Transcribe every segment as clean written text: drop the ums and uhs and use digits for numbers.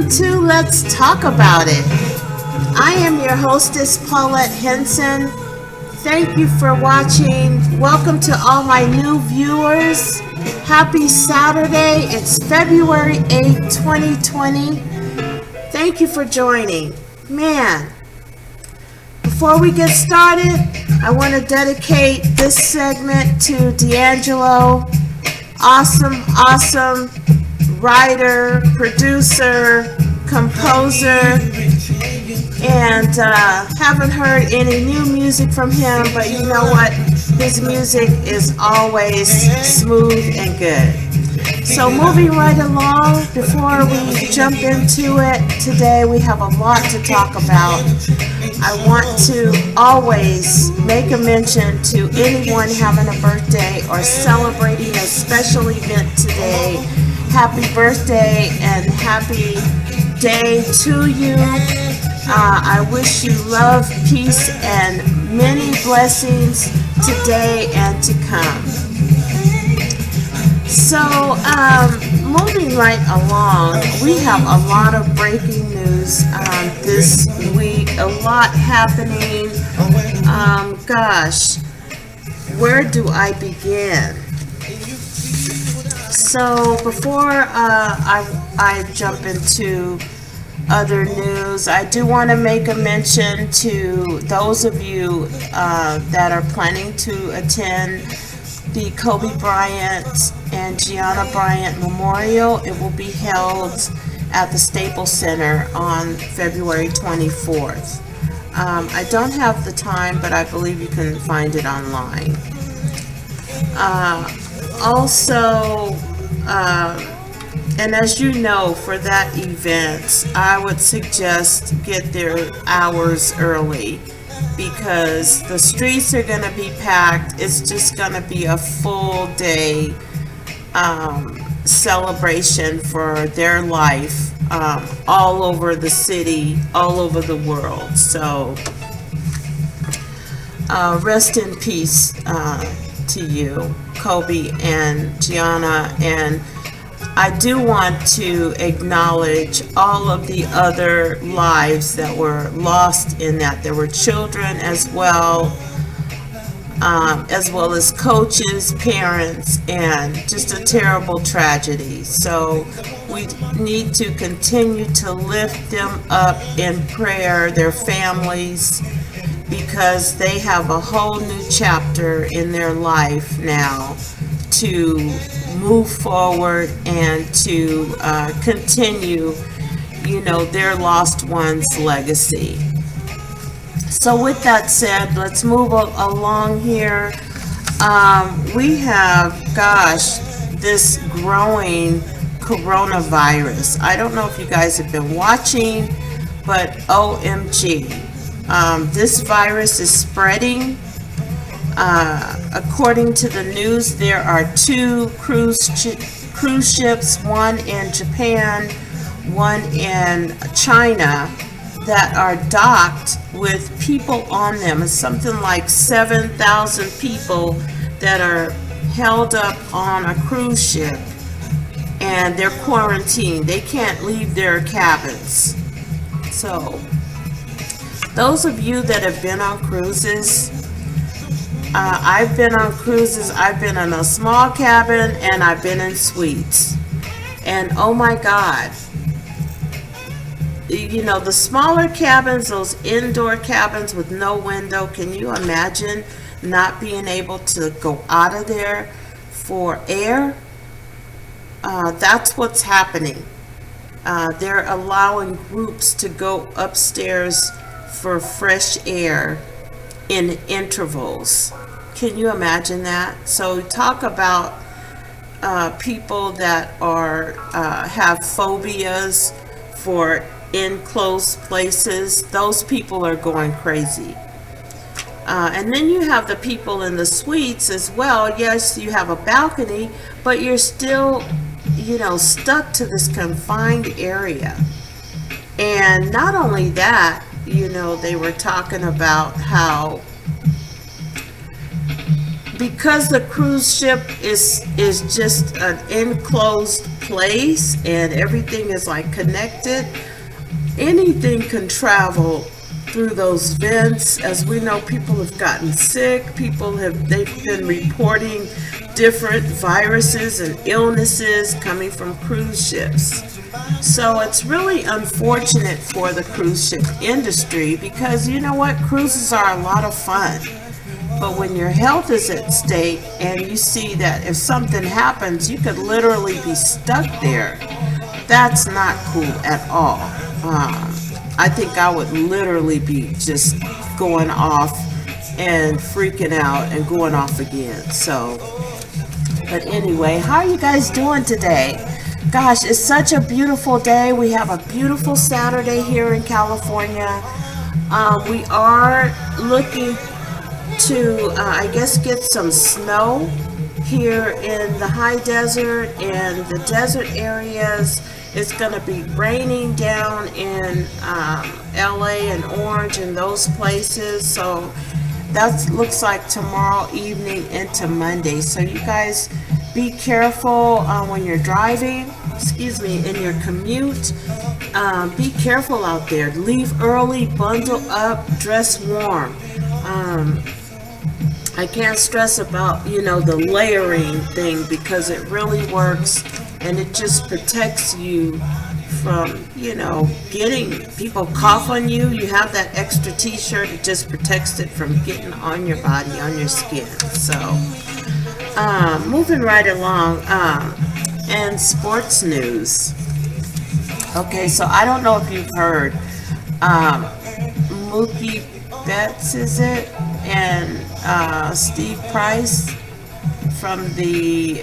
Welcome to Let's Talk About It. I am your hostess, Paulette Henson. Thank you for watching. Welcome to all my new viewers. Happy Saturday. It's February 8th, 2020. Thank you for joining. Man, before we get started, I want to dedicate this segment to D'Angelo. Awesome writer, producer, composer, and haven't heard any new music from him, but you know what? His music is always smooth and good. So moving right along, before we jump into it, today we have a lot to talk about. I want to always make a mention to anyone having a birthday or celebrating a special event today. Happy birthday and happy day to you. I wish you love, peace, and many blessings today and to come. So, moving right along, we have a lot of breaking news this week, a lot happening. Gosh, where do I begin? So, before I jump into other news, I do want to make a mention to those of you that are planning to attend the Kobe Bryant and Gianna Bryant Memorial. It will be held at the Staples Center on February 24th. I don't have the time, but I believe you can find it online. Also, and as you know, for that event, I would suggest get there hours early because the streets are going to be packed. It's just going to be a full day celebration for their life all over the city, all over the world. So rest in peace to you, Kobe and Gianna. And I do want to acknowledge all of the other lives that were lost in that. There were children as well as coaches, parents, and just a terrible tragedy. So we need to continue to lift them up in prayer, their families, because they have a whole new chapter in their life now to move forward and to continue, their lost one's legacy. So with that said, let's move along here. We have, this growing coronavirus. I don't know if you guys have been watching, but OMG. This virus is spreading. According to the news, there are two cruise ships, one in Japan, one in China, that are docked with people on them. It's something like 7,000 people that are held up on a cruise ship, and they're quarantined. They can't leave their cabins. So, those of you that have been on cruises, I've been on cruises. I've been in a small cabin and I've been in suites. And oh my God, the smaller cabins, those indoor cabins with no window, can you imagine not being able to go out of there for air? That's what's happening. They're allowing groups to go upstairs for fresh air in intervals. Can you imagine that? So talk about people that are have phobias for enclosed places. Those people are going crazy. And then you have the people in the suites as well. Yes, you have a balcony, but you're still, stuck to this confined area. And not only that, they were talking about how because the cruise ship is just an enclosed place and everything is like connected, anything can travel through those vents. As we know, people have gotten sick. They've been reporting different viruses and illnesses coming from cruise ships. So it's really unfortunate for the cruise ship industry, because you know what, cruises are a lot of fun. But when your health is at stake and you see that if something happens, you could literally be stuck there, that's not cool at all. I think I would literally be just going off and freaking out and going off again. So, but anyway, how are you guys doing today? Gosh, it's such a beautiful day. We have a beautiful Saturday here in California. We are looking to, I guess, get some snow here in the high desert and the desert areas. It's going to be raining down in LA and Orange and those places. So that looks like tomorrow evening into Monday. So you guys be careful when you're driving, in your commute. Be careful out there. Leave early, bundle up, dress warm. I can't stress about, the layering thing, because it really works and it just protects you from, getting people cough on you. You have that extra t-shirt, it just protects it from getting on your body, on your skin. So, moving right along, and sports news. Okay, so I don't know if you've heard, Mookie Betts, is it? And Steve Price from the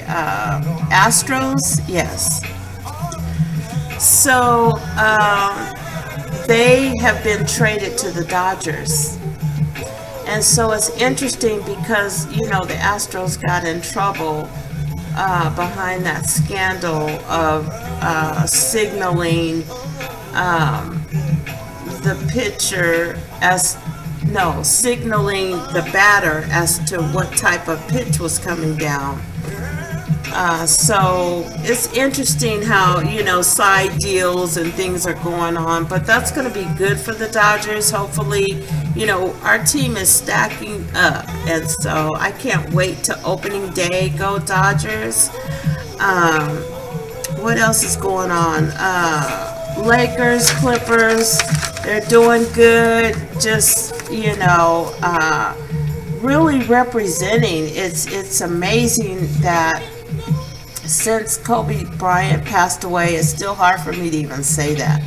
Astros, yes. So they have been traded to the Dodgers. And so it's interesting because, the Astros got in trouble behind that scandal of signaling the pitcher signaling the batter as to what type of pitch was coming down. So it's interesting how, side deals and things are going on, but that's going to be good for the Dodgers. Hopefully, our team is stacking up, and so I can't wait to opening day. Go Dodgers. What else is going on? Lakers, Clippers, they're doing good. Just, really representing. It's amazing that since Kobe Bryant passed away, it's still hard for me to even say that.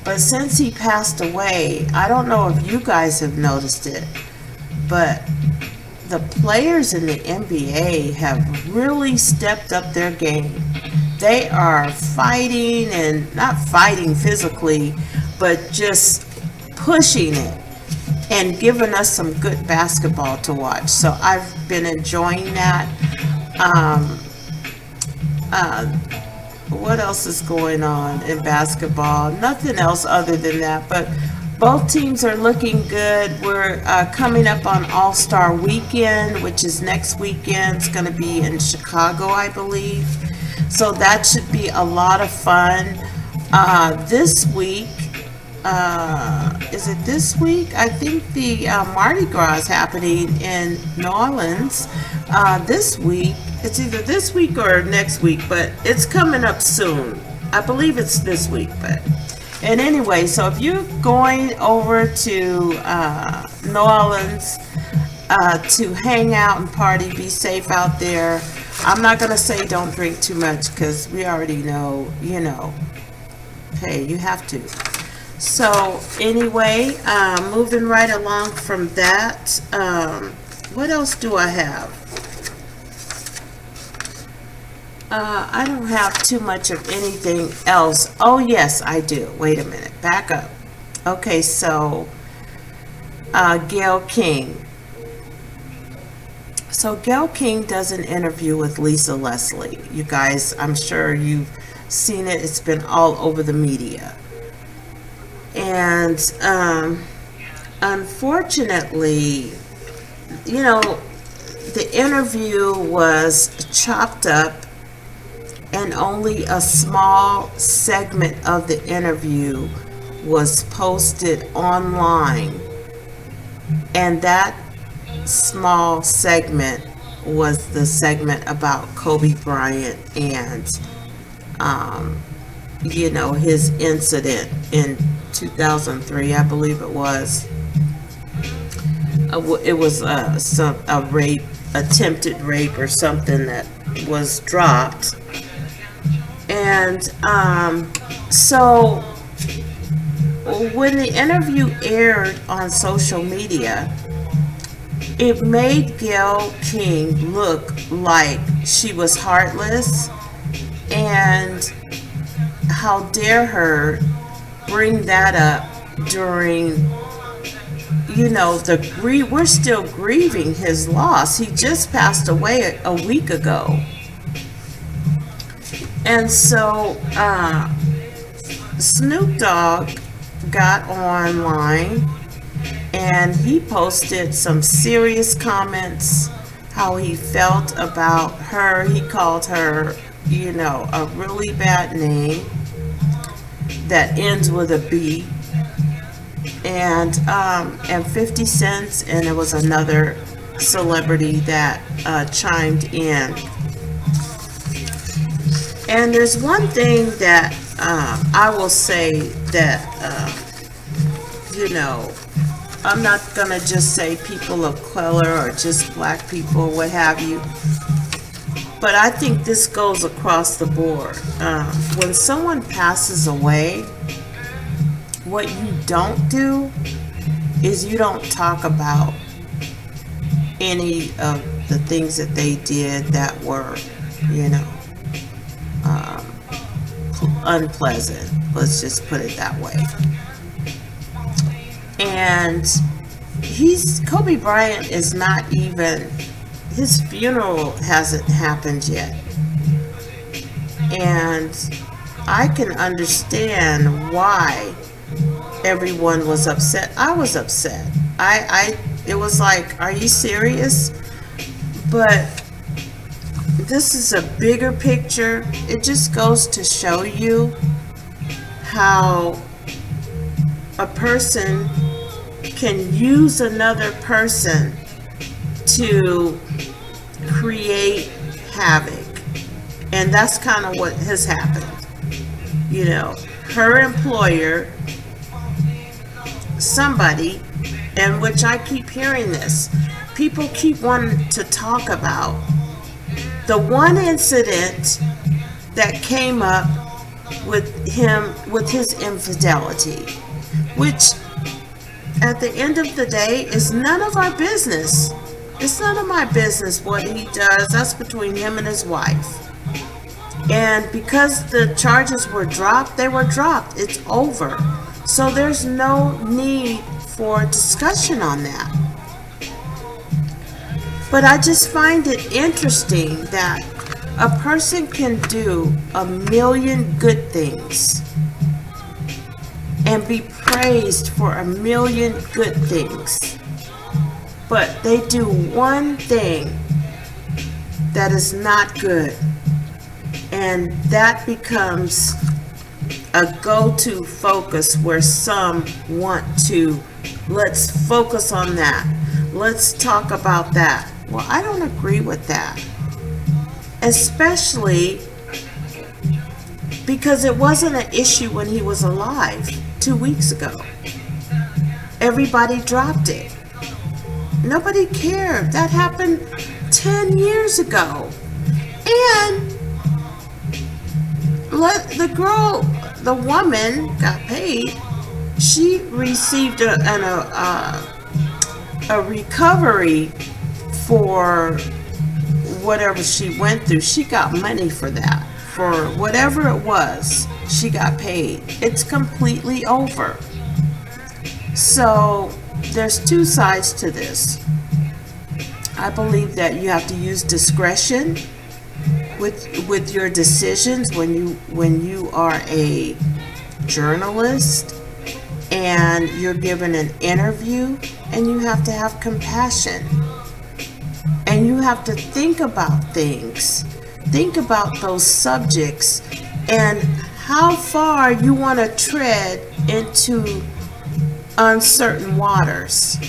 But since he passed away, I don't know if you guys have noticed it, but the players in the NBA have really stepped up their game. They are fighting, and not fighting physically, but just pushing it and giving us some good basketball to watch. So I've been enjoying that. What else is going on in basketball? Nothing else other than that, but both teams are looking good. We're coming up on All-Star Weekend, which is next weekend. It's going to be in Chicago, I believe. So that should be a lot of fun. This week, is it this week? I think the Mardi Gras is happening in New Orleans this week. It's either this week or next week, but it's coming up soon. I believe it's this week, and anyway, so if you're going over to New Orleans to hang out and party, be safe out there. I'm not going to say don't drink too much, because we already know, hey, you have to. So anyway, moving right along from that, what else do I have? I don't have too much of anything else. Oh, yes, I do. Wait a minute. Back up. Okay, so Gayle King. So Gayle King does an interview with Lisa Leslie. You guys, I'm sure you've seen it. It's been all over the media. And unfortunately, the interview was chopped up and only a small segment of the interview was posted online. And that small segment was the segment about Kobe Bryant and, his incident in 2003, I believe it was. It was a rape, attempted rape or something that was dropped. And so when the interview aired on social media, it made Gayle King look like she was heartless, and how dare her bring that up during, we're still grieving his loss. He just passed away a week ago. And so Snoop Dogg got online and he posted some serious comments, how he felt about her. He called her, a really bad name that ends with a B. And 50 Cent, and there was another celebrity that chimed in. And there's one thing that I will say that, I'm not going to just say people of color or just black people, what have you. But I think this goes across the board. When someone passes away, what you don't do is you don't talk about any of the things that they did that were, unpleasant. Let's just put it that way. And Kobe Bryant is not even, his funeral hasn't happened yet. And I can understand why everyone was upset. I was upset. It was like, are you serious? But this is a bigger picture. It just goes to show you how a person can use another person to create havoc. And that's kind of what has happened. Her employer, somebody, and which I keep hearing this, people keep wanting to talk about the one incident that came up with him, with his infidelity, which at the end of the day is none of our business. It's none of my business what he does. That's between him and his wife. And because the charges were dropped, they were dropped. It's over. So there's no need for discussion on that. But I just find it interesting that a person can do a million good things and be praised for a million good things, but they do one thing that is not good, and that becomes a go-to focus where some want to, let's focus on that, let's talk about that. Well, I don't agree with that, especially because it wasn't an issue when he was alive 2 weeks ago. Everybody dropped it. Nobody cared. That happened 10 years ago. And the woman got paid. She received a recovery for whatever she went through. She got money for that. For whatever it was, she got paid. It's completely over. So there's two sides to this. I believe that you have to use discretion with your decisions when you are a journalist and you're given an interview, and you have to have compassion. And you have to think about things, think about those subjects, and how far you want to tread into uncertain waters,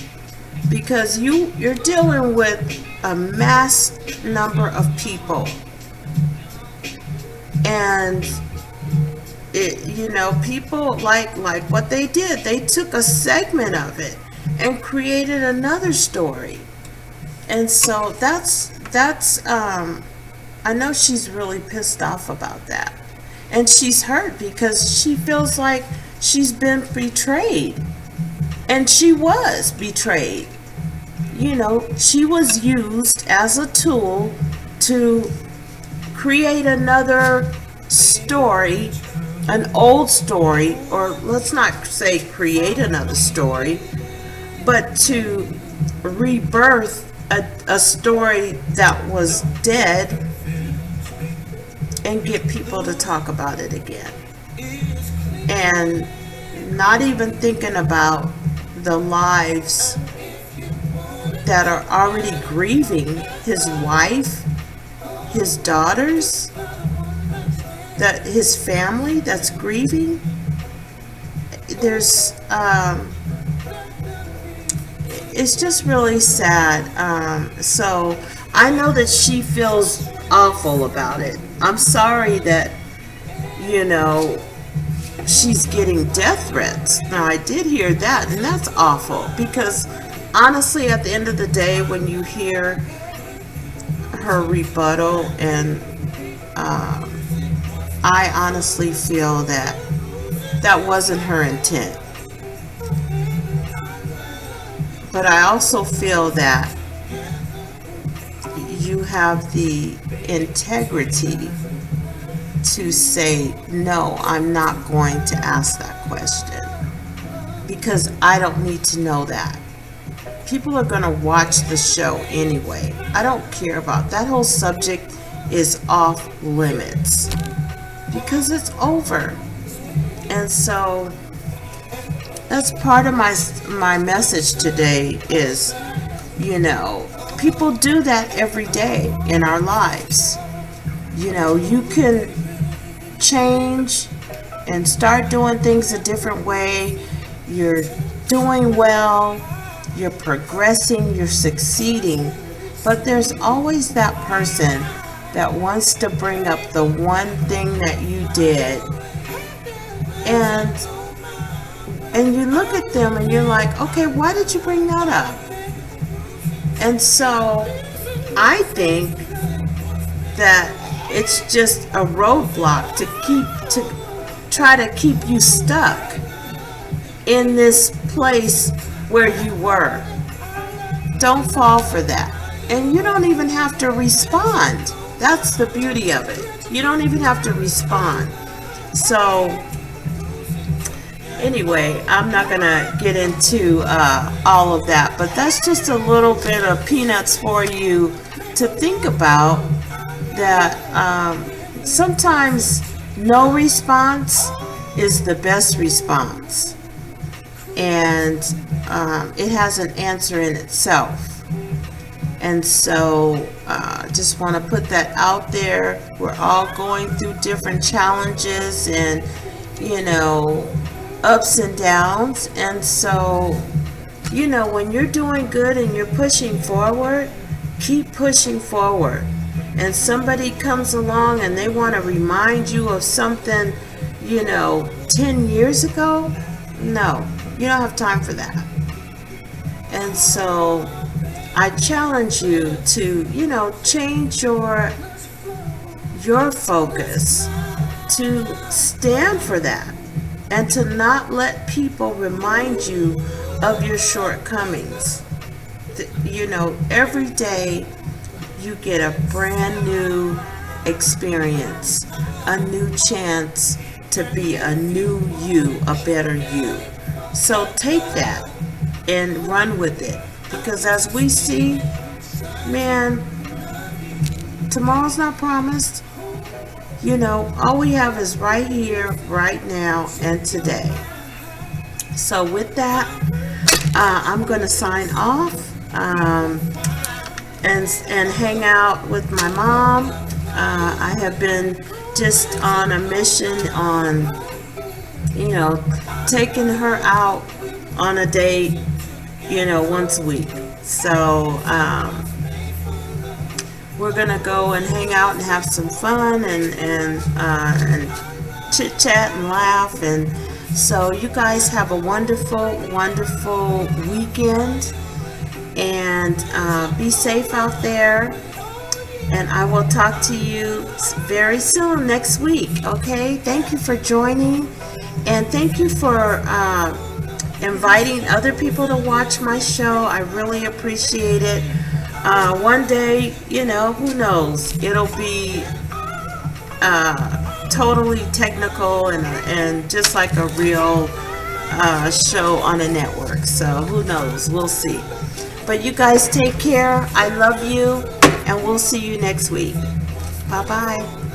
because you're dealing with a mass number of people, and people like what they did. They took a segment of it and created another story. And so that's I know she's really pissed off about that. And she's hurt because she feels like she's been betrayed. And she was betrayed. She was used as a tool to create another story, an old story, or let's not say create another story, but to rebirth a story that was dead and get people to talk about it again. And not even thinking about the lives that are already grieving, his wife, his daughters, that his family that's grieving. There's it's just really sad. So I know that she feels awful about it. I'm sorry that she's getting death threats. Now, I did hear that, and that's awful, because honestly, at the end of the day, when you hear her rebuttal, and I honestly feel that wasn't her intent. But I also feel that you have the integrity to say, no, I'm not going to ask that question, because I don't need to know that. People are going to watch the show anyway. I don't care about that. Whole subject is off limits because it's over. And so that's part of my message today is, people do that every day in our lives. You can change and start doing things a different way. You're doing well, you're progressing, you're succeeding, but there's always that person that wants to bring up the one thing that you did, and you look at them and you're like, okay, why did you bring that up? And so I think that it's just a roadblock to try to keep you stuck in this place where you were. Don't fall for that. And you don't even have to respond. That's the beauty of it. You don't even have to respond. So anyway, I'm not gonna get into all of that, but that's just a little bit of peanuts for you to think about, that sometimes no response is the best response, and it has an answer in itself. And so just want to put that out there. We're all going through different challenges and ups and downs, and so when you're doing good and you're pushing forward, keep pushing forward. And somebody comes along and they want to remind you of something 10 years ago, no, you don't have time for that. And so I challenge you to change your focus, to stand for that, and to not let people remind you of your shortcomings. Every day you get a brand new experience, a new chance to be a new you, a better you. So take that and run with it, because as we see, man, tomorrow's not promised. All we have is right here, right now, and today. So with that, I'm going to sign off. and hang out with my mom. I have been just on a mission on, you know, taking her out on a date, you know, once a week. So we're gonna go and hang out and have some fun and chit chat and laugh. And so you guys have a wonderful, wonderful weekend, and be safe out there. And I will talk to you very soon next week. Okay, thank you for joining, and thank you for inviting other people to watch my show. I really appreciate it. One day, you know, who knows, it'll be totally technical and just like a real show on a network. So who knows, we'll see. But you guys take care. I love you, and we'll see you next week. Bye bye.